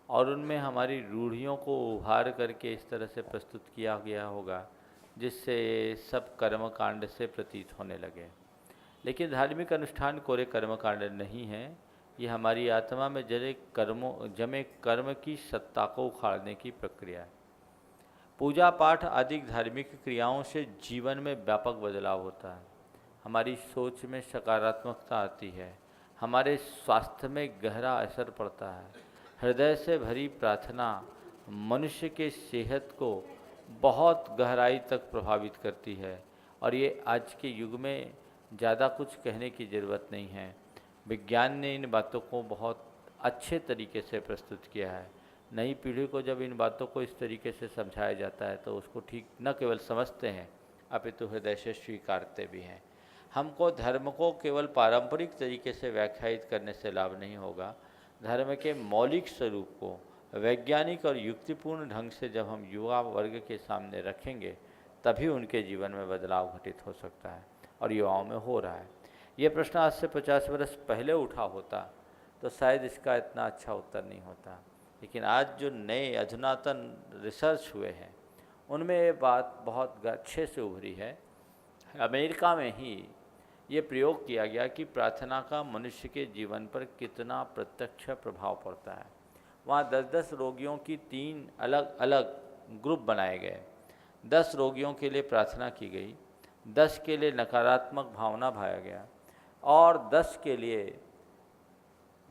और उनमें हमारी रूढ़ियों को उभार करके इस तरह से प्रस्तुत किया गया होगा जिससे सब कर्मकांड से प्रतीत होने लगे। लेकिन धार्मिक अनुष्ठान कोरे कर्मकांड नहीं है, ये हमारी आत्मा में जमे कर्म की सत्ता को उखाड़ने की प्रक्रिया है। पूजा पाठ आदि धार्मिक क्रियाओं से जीवन में व्यापक बदलाव होता है। हमारी सोच में सकारात्मकता आती है, हमारे स्वास्थ्य में गहरा असर पड़ता है। हृदय से भरी प्रार्थना मनुष्य के सेहत को बहुत गहराई तक प्रभावित करती है और ये आज के युग में ज़्यादा कुछ कहने की ज़रूरत नहीं है। विज्ञान ने इन बातों को बहुत अच्छे तरीके से प्रस्तुत किया है। नई पीढ़ी को जब इन बातों को इस तरीके से समझाया जाता है तो उसको ठीक न केवल समझते हैं अपितु हृदय से स्वीकारते भी हैं। हमको धर्म को केवल पारंपरिक तरीके से व्याख्यायित करने से लाभ नहीं होगा। धर्म के मौलिक स्वरूप को वैज्ञानिक और युक्तिपूर्ण ढंग से जब हम युवा वर्ग के सामने रखेंगे तभी उनके जीवन में बदलाव घटित हो सकता है और युवाओं में हो रहा है। ये प्रश्न आज से 50 वर्ष पहले उठा होता तो शायद इसका इतना अच्छा उत्तर नहीं होता। लेकिन आज जो नए अधुनातन रिसर्च हुए हैं उनमें ये बात बहुत अच्छे से उभरी है। अमेरिका में ही ये प्रयोग किया गया कि प्रार्थना का मनुष्य के जीवन पर कितना प्रत्यक्ष प्रभाव पड़ता है। वहाँ 10-10 रोगियों की 3 अलग अलग ग्रुप बनाए गए। 10 रोगियों के लिए प्रार्थना की गई, 10 के लिए नकारात्मक भावना भाया गया और 10 के लिए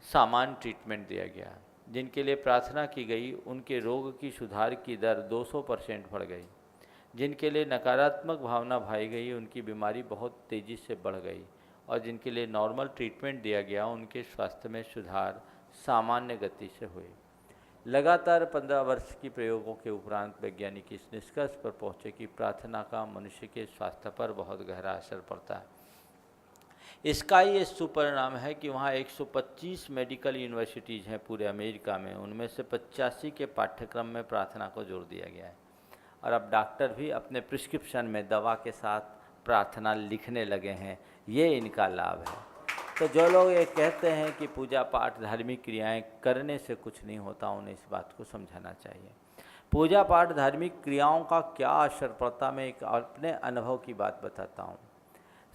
सामान्य ट्रीटमेंट दिया गया। जिनके लिए प्रार्थना की गई उनके रोग की सुधार की दर 200% बढ़ गई। जिनके लिए नकारात्मक भावना भाई गई उनकी बीमारी बहुत तेज़ी से बढ़ गई और जिनके लिए नॉर्मल ट्रीटमेंट दिया गया उनके स्वास्थ्य में सुधार सामान्य गति से हुए। लगातार 15 वर्ष की प्रयोगों के उपरांत वैज्ञानिक इस निष्कर्ष पर पहुँचे कि प्रार्थना का मनुष्य के स्वास्थ्य पर बहुत गहरा असर पड़ता है। इसका ये सुपरिणाम है कि वहाँ 125 मेडिकल यूनिवर्सिटीज़ हैं पूरे अमेरिका में, उनमें से 85 के पाठ्यक्रम में प्रार्थना को जोड़ दिया गया है और अब डॉक्टर भी अपने प्रिस्क्रिप्शन में दवा के साथ प्रार्थना लिखने लगे हैं। ये इनका लाभ है। तो जो लोग ये कहते हैं कि पूजा पाठ धार्मिक क्रियाएं करने से कुछ नहीं होता, उन्हें इस बात को समझाना चाहिए। पूजा पाठ धार्मिक क्रियाओं का क्या असर पड़ता, मैं एक अपने अनुभव की बात बताता हूँ।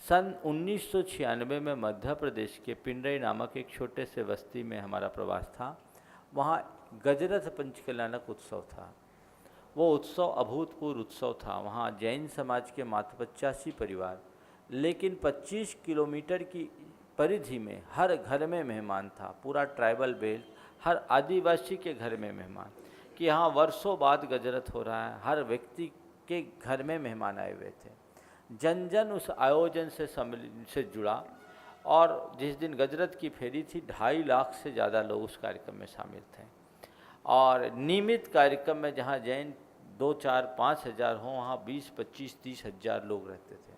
सन 1996 में मध्य प्रदेश के पिंडई नामक एक छोटे से बस्ती में हमारा प्रवास था। वहाँ गजरथ पंचकल्याणक उत्सव था। वो उत्सव अभूतपूर्व उत्सव था। वहाँ जैन समाज के मात्र 85 परिवार, लेकिन 25 किलोमीटर की परिधि में हर घर में मेहमान था। पूरा ट्राइबल बेल्ट, हर आदिवासी के घर में मेहमान, कि यहाँ वर्षों बाद गजरथ हो रहा है। हर व्यक्ति के घर में मेहमान आए हुए थे। जन जन उस आयोजन से जुड़ा और जिस दिन गजरथ की फेरी थी 2.5 लाख से ज़्यादा लोग उस कार्यक्रम में शामिल थे। और नियमित कार्यक्रम में जहाँ जैन 2, 4, 5 हज़ार हों वहाँ 20, 25, 30 हज़ार लोग रहते थे।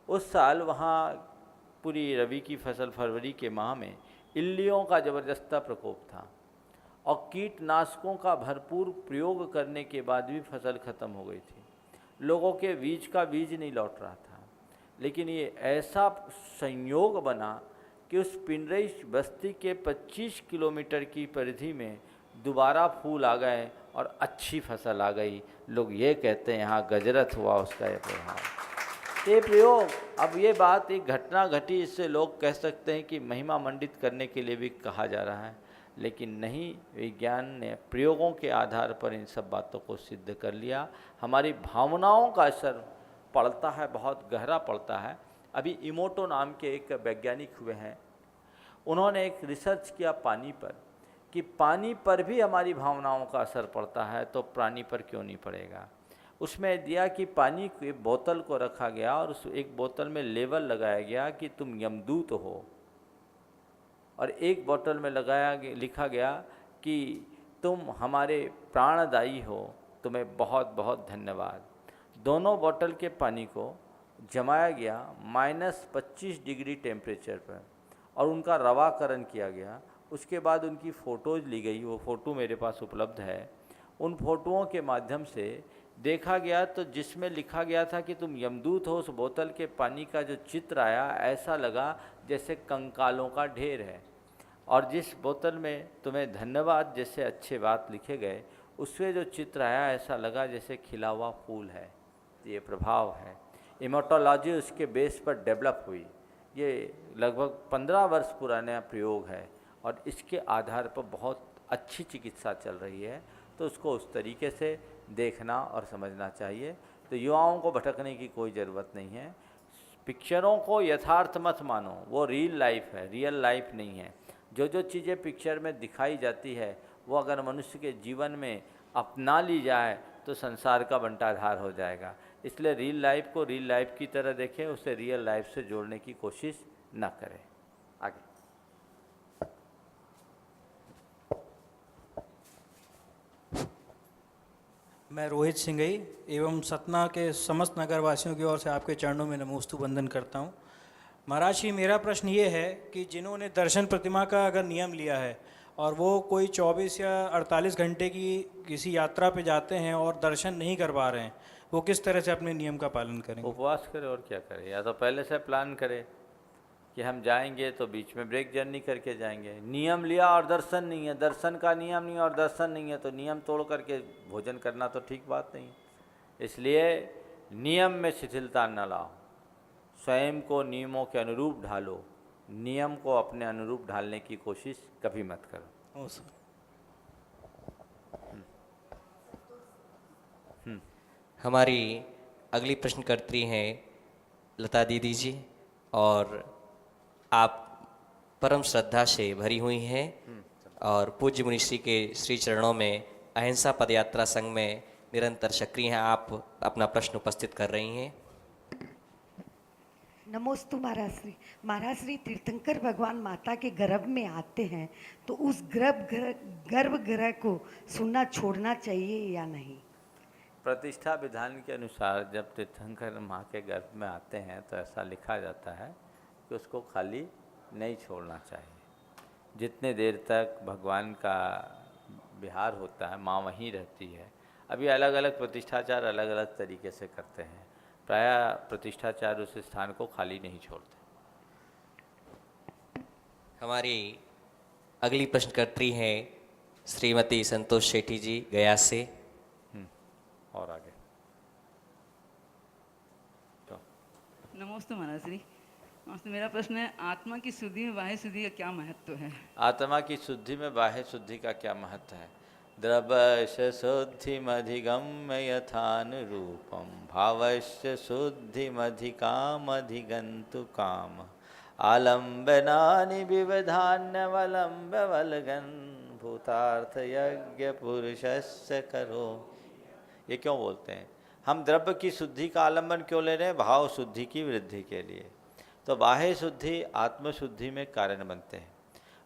उस साल वहाँ पूरी रबी की फसल फरवरी के माह में इल्लियों का ज़बरदस्त प्रकोप था और कीटनाशकों का भरपूर प्रयोग करने के बाद भी फसल खत्म हो गई थी। लोगों के बीज का बीज नहीं लौट रहा था। लेकिन ये ऐसा संयोग बना कि उस पिंडई बस्ती के 25 किलोमीटर की परिधि में दोबारा फूल आ गए और अच्छी फसल आ गई। लोग ये कहते हैं यहाँ गजरथ हुआ, उसका ये प्रभाव, ये प्रयोग। अब ये बात एक घटना घटी, इससे लोग कह सकते हैं कि महिमा मंडित करने के लिए भी कहा जा रहा है, लेकिन नहीं, विज्ञान ने प्रयोगों के आधार पर इन सब बातों को सिद्ध कर लिया। हमारी भावनाओं का असर पड़ता है, बहुत गहरा पड़ता है। अभी इमोटो नाम के एक वैज्ञानिक हुए हैं, उन्होंने एक रिसर्च किया पानी पर, कि पानी पर भी हमारी भावनाओं का असर पड़ता है तो प्राणी पर क्यों नहीं पड़ेगा। उसमें दिया कि पानी की बोतल को रखा गया और उस एक बोतल में लेबल लगाया गया कि तुम यमदूत हो, और एक बोतल में लिखा गया कि तुम हमारे प्राणदायी हो, तुम्हें बहुत बहुत धन्यवाद। दोनों बोतल के पानी को जमाया गया -25 डिग्री टेम्परेचर पर और उनका रवाकरण किया गया। उसके बाद उनकी फ़ोटोज़ ली गई, वो फ़ोटो मेरे पास उपलब्ध है। उन फोटोओं के माध्यम से देखा गया तो जिसमें लिखा गया था कि तुम यमदूत हो, उस बोतल के पानी का जो चित्र आया ऐसा लगा जैसे कंकालों का ढेर है, और जिस बोतल में तुम्हें धन्यवाद जैसे अच्छे बात लिखे गए उसमें जो चित्र आया ऐसा लगा जैसे खिला हुआ फूल है। ये प्रभाव है, इमोटोलॉजी उसके बेस पर डेवलप हुई। ये लगभग 15 वर्ष पुराना प्रयोग है और इसके आधार पर बहुत अच्छी चिकित्सा चल रही है। तो उसको उस तरीके से देखना और समझना चाहिए। तो युवाओं को भटकने की कोई ज़रूरत नहीं है। पिक्चरों को यथार्थ मत मानो, वो रियल लाइफ है, रियल लाइफ नहीं है। जो जो चीज़ें पिक्चर में दिखाई जाती है वो अगर मनुष्य के जीवन में अपना ली जाए तो संसार का बंटाधार हो जाएगा। इसलिए रियल लाइफ को रियल लाइफ की तरह देखें, उसे रियल लाइफ से जोड़ने की कोशिश न करें। आगे मैं रोहित सिंघई एवं सतना के समस्त नगरवासियों की ओर से आपके चरणों में नमोस्तु वंदन करता हूँ। महाराज जी, मेरा प्रश्न ये है कि जिन्होंने दर्शन प्रतिमा का अगर नियम लिया है और वो कोई 24 या 48 घंटे की किसी यात्रा पे जाते हैं और दर्शन नहीं कर पा रहे हैं, वो किस तरह से अपने नियम का पालन करेंगे? उपवास करें और क्या करें, या तो पहले से प्लान करें कि हम जाएंगे तो बीच में ब्रेक जर्नी करके जाएंगे। नियम लिया और दर्शन नहीं है, दर्शन का नियम नहीं और दर्शन नहीं है, तो नियम तोड़ करके भोजन करना तो ठीक बात नहीं। इसलिए नियम में शिथिलता न लाओ, स्वयं को नियमों के अनुरूप ढालो, नियम को अपने अनुरूप ढालने की कोशिश कभी मत करो। हमारी अगली प्रश्नकर्त्री हैं लता दीदी जी, और आप परम श्रद्धा से भरी हुई हैं और पूज्य मुनिश्री के श्री चरणों में अहिंसा पदयात्रा संघ में निरंतर सक्रिय हैं। आप अपना प्रश्न उपस्थित कर रही हैं। नमोस्तु महाराज श्री। महाराज श्री, तीर्थंकर भगवान माता के गर्भ में आते हैं तो उस गर्भगृह को सुनना छोड़ना चाहिए या नहीं? प्रतिष्ठा विधान के अनुसार जब तीर्थंकर माँ के गर्भ में आते हैं तो ऐसा लिखा जाता है कि उसको खाली नहीं छोड़ना चाहिए। जितने देर तक भगवान का विहार होता है माँ वहीं रहती है। अभी अलग अलग प्रतिष्ठाचार अलग अलग तरीके से करते हैं, प्रायः प्रतिष्ठाचार उस स्थान को खाली नहीं छोड़ते। हमारी अगली प्रश्नकर्त्री हैं श्रीमती संतोष शेट्टी जी, गया से। और आगे तो नमस्ते महाराज श्री। नमस्ते, मेरा प्रश्न है, आत्मा की शुद्धि में बाह्य शुद्धि का क्या महत्व है? आत्मा की शुद्धि में बाह्य शुद्धि का क्या महत्व है? द्रवस्य शुद्धिमधिगम्य यथानुरूपम भावस्य शुद्धिमधिकामधिगन्तु काम आलम्बनानि विविधान्यवलम्बवल्गन् भूतार्थ यज्ञ पुरुषस्य करो। ये क्यों बोलते हैं? हम द्रव्य की शुद्धि का आलम्बन क्यों ले रहे हैं? भाव शुद्धि की वृद्धि के लिए। तो बाह्य शुद्धि आत्मशुद्धि में कारण बनते हैं।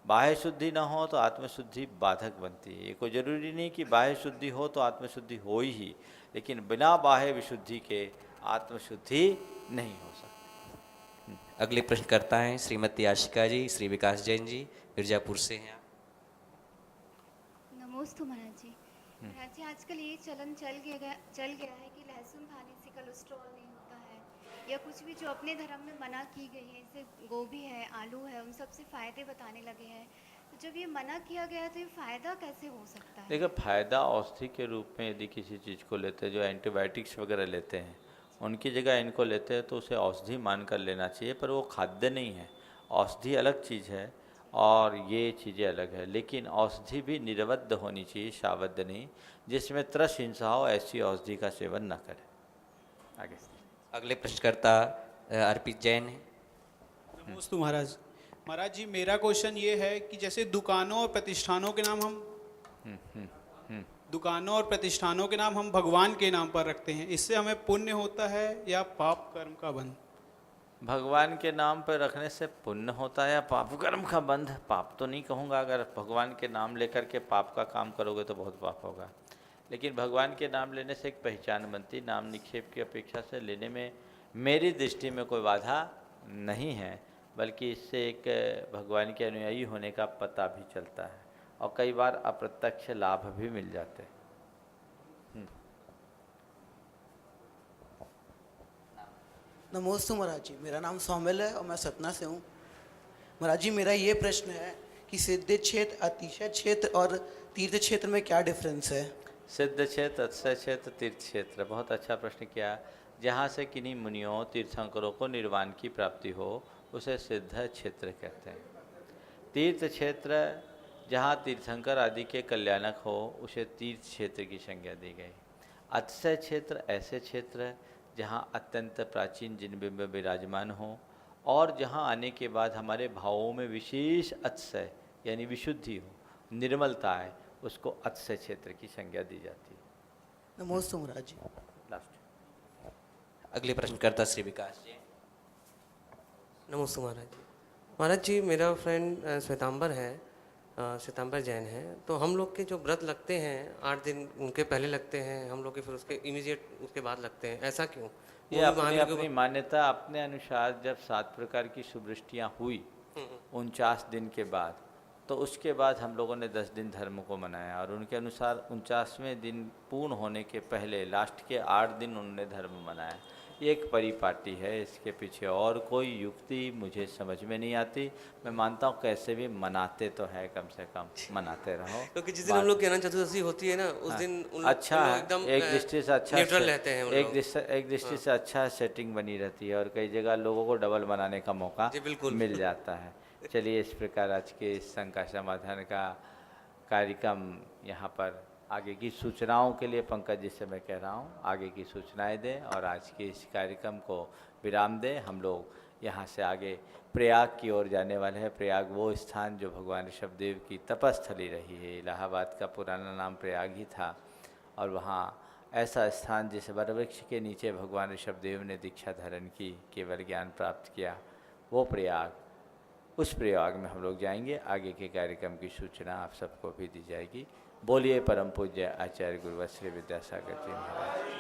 बाह्य शुद्धि न हो तो आत्मशुद्धि बाधक बनती है। ये कोई जरूरी नहीं कि बाह्य शुद्धि हो तो आत्मशुद्धि हो ही, लेकिन बिना बाह्य विशुद्धि के आत्मशुद्धि नहीं हो सकती। अगले प्रश्नकर्ता हैं श्रीमती आशिका जी, श्री विकास जैन जी, मिर्जापुर से हैं। नमोस्तु महाराज जी। महाराज जी, आजकल ये चलन चल गया है कि लहसुन खाने से कोलेस्ट्रॉल नहीं होता है, या कुछ भी जो अपने धर्म में मना की गई है, जैसे गोभी है, आलू है, उन सब से फ़ायदे बताने लगे हैं। तो जब ये मना किया गया तो ये फ़ायदा कैसे हो सकता है? देखिए, फ़ायदा औषधि के रूप में यदि किसी चीज़ को लेते हैं, जो एंटीबायोटिक्स वगैरह लेते हैं, उनकी जगह इनको लेते हैं तो उसे औषधि मान कर लेना चाहिए, पर वो खाद्य नहीं है। औषधि अलग चीज़ है और ये चीज़ें अलग है। लेकिन औषधि भी निरवद्ध होनी चाहिए, शावद्ध नहीं। जिसमें त्रस हिंसा हो ऐसी औषधि का सेवन न करें। आगे अगले प्रश्नकर्ता अर्पित जैन है। नमस्ते महाराज। महाराज जी, मेरा क्वेश्चन ये है कि जैसे दुकानों और प्रतिष्ठानों के नाम हम भगवान के नाम पर रखते हैं, इससे हमें पुण्य होता है या पाप कर्म का बंध? भगवान के नाम पर रखने से पुण्य होता है या पाप कर्म का बंध? पाप तो नहीं कहूँगा, अगर भगवान के नाम लेकर के पाप का काम करोगे तो बहुत पाप होगा। लेकिन भगवान के नाम लेने से एक पहचान बनती, नाम निक्षेप की अपेक्षा से लेने में मेरी दृष्टि में कोई बाधा नहीं है, बल्कि इससे एक भगवान के अनुयायी होने का पता भी चलता है और कई बार अप्रत्यक्ष लाभ भी मिल जाते हैं। नमोस्तु महाराज जी, मेरा नाम सौमिल है और मैं सतना से हूँ। महाराज जी, मेरा ये प्रश्न है कि सिद्ध क्षेत्र, अतिशय क्षेत्र और तीर्थ क्षेत्र में क्या डिफरेंस है? सिद्ध क्षेत्र, अतिशय क्षेत्र, तीर्थ क्षेत्र, बहुत अच्छा प्रश्न किया। जहाँ से किन्हीं मुनियों तीर्थंकरों को निर्वाण की प्राप्ति हो उसे सिद्ध क्षेत्र कहते हैं। तीर्थ क्षेत्र जहाँ तीर्थंकर आदि के कल्याणक हो उसे तीर्थ क्षेत्र की संज्ञा दी गई। अतिशय क्षेत्र ऐसे क्षेत्र जहाँ अत्यंत प्राचीन जिनबिंब विराजमान हो और जहाँ आने के बाद हमारे भावों में विशेष अतिशय यानी विशुद्धि हो, निर्मलता है, उसको अतिशय क्षेत्र की संज्ञा दी जाती है। नमोस्तु महाराज जी। लास्ट अगले प्रश्नकर्ता श्री विकास जी। नमस्ते महाराज जी। महाराज जी, मेरा फ्रेंड श्वेतांबर है, श्वेतांबर जैन है। तो हम लोग के जो व्रत लगते हैं 8 दिन उनके पहले लगते हैं, हम लोग के फिर उसके इमीडिएट उसके बाद लगते हैं, ऐसा क्यों? ये अपनी अपनी मान्यता, अपने अनुसार जब 7 प्रकार की शुभृष्टियाँ हुई 49 दिन के बाद, तो उसके बाद हम लोगों ने 10 दिन धर्म को मनाया और उनके अनुसार 49वें दिन पूर्ण होने के पहले लास्ट के 8 दिन उन्होंने धर्म मनाया। ये एक परिपाटी है, इसके पीछे और कोई युक्ति मुझे समझ में नहीं आती। मैं मानता हूँ कैसे भी मनाते तो है, कम से कम मनाते रहो, क्योंकि जिस दिन हम लोग ज्ञान चतुर्दशी होती है ना, उस दिन अच्छा है, एकदम एक दृष्टि से अच्छा न्यूट्रल रहते हैं। एक दृष्टि से अच्छा सेटिंग बनी रहती है और कई जगह लोगों को डबल बनाने का मौका मिल जाता है। चलिए, इस प्रकार आज के इस शंका समाधान का कार्यक्रम यहाँ पर आगे की सूचनाओं के लिए पंकज जी से मैं कह रहा हूँ आगे की सूचनाएं दें और आज के इस कार्यक्रम को विराम दें। हम लोग यहाँ से आगे प्रयाग की ओर जाने वाले हैं। प्रयाग वो स्थान जो भगवान ऋषभदेव की तपस्थली रही है। इलाहाबाद का पुराना नाम प्रयाग ही था और वहाँ ऐसा स्थान जिस वरवृक्ष के नीचे भगवान ऋषभदेव ने दीक्षा धारण की, केवल ज्ञान प्राप्त किया, वो प्रयाग, उस प्रयाग में हम लोग जाएंगे। आगे के कार्यक्रम की सूचना आप सबको भी दी जाएगी। बोलिए परम पूज्य आचार्य गुरुवर श्री विद्यासागर जी महाराज।